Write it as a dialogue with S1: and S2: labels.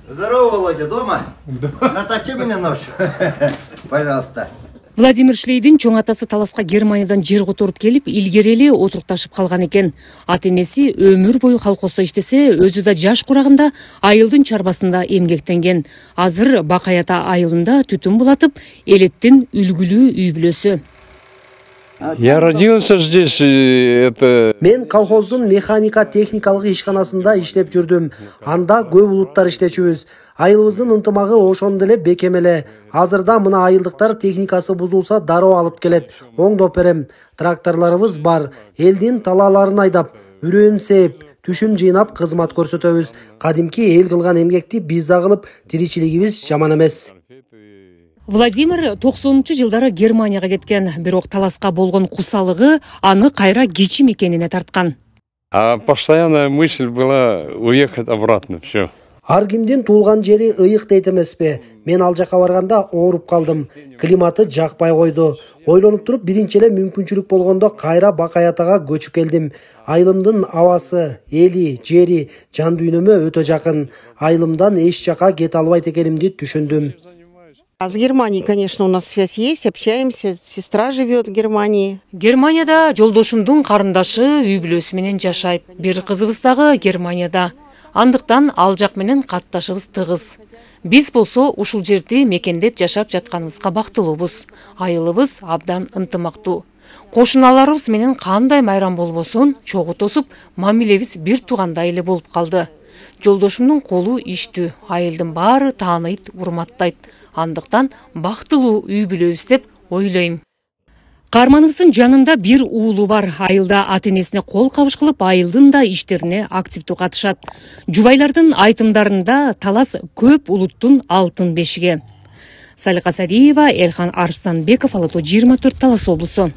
S1: Здорово, Володя, дома? Наточи мне нож, пожалуйста.
S2: Владимир Шлейдин чоң атасы таласка Германиядан жер которуп келип, илгери эле отурукташып калган экен. Ата энеси өмүр бою колхоздо иштесе, өзү да жаш курагында айылдын чарбасында эмгектенген. Азыр Бакаята айылында түтүн булатып, элеттин үлгүлүү үй бүлөсү.
S3: Я родился здесь,
S4: Мен колхоздун механика-техникалык ишканасында иштеп жүрдүм. Анда көп улуттар иштечүбүз. Айылыбыздын ынтымагы ошондо эле бекем эле. Азырда мына айылдыктар техникасы бузулса дароо алып келет. Оңдоп берем. Тракторлорубуз бар. Элдин талааларын айдап, үрөөн сээп, түшүм жыйнап кызмат көрсөтөбүз. Кадимки эл кылган эмгекти биз да кылып, тиричилигибиз жаман эмес.
S2: Владимир 90-жылдары Германияга кеткен, бирок таласка болгон кусалыгы аны кайра кичим экенине тарткан.
S3: а постоянная мысль была уехать обратно, все.
S4: Ар кимдин туулган жери ыйык дейт эмеспи. Мен ал жака барганда ооруп калдым. Климаты жакпай койду. Ойлонуп туруп биринчи эле мүмкүнчүлүк болгондо кайра Бакаятага көчүп келдим. Айылымдын абасы, эли, жери, жан дүйнөмө өтө жакын. Айылымдан эч жака кете албайт экенимди түшүндүм.
S5: А с Германией, конечно, у нас связь есть, общаемся. Сестра живет в Германии.
S2: Германияда жолдошумдун карындашы үй бүлөсү менен жашайт. Бир кызыбыз дагы Германияда. Андыктан ал жак менен катташыбыз тыгыз. Биз болсо ушул жерди мекендеп жашап жатканыбызга бактылуубуз. Айылыбыз абдан ынтымактуу. Кошуналарыбыз менен кандай майрам болбосун чогуу тосуп, мамилебиз бир туугандай эле болуп калды. Жолдошумдун колу иштүү, айылдын баары тааныйт, урматтайт. Андыктан бактылуу үй бүлөбүз деп ойлойм. Каарманыбыздын жанында бир уулу бар. Айылда ата энесине кол кабыш кылып, айылдын да иштерине активдүү катышат. Жубайлардын айтымдарында талас көп улуттун алтын бешиги. Салика Сариева, Элхан Арстанбеков, Ала-Тоо 24, Талас облусу.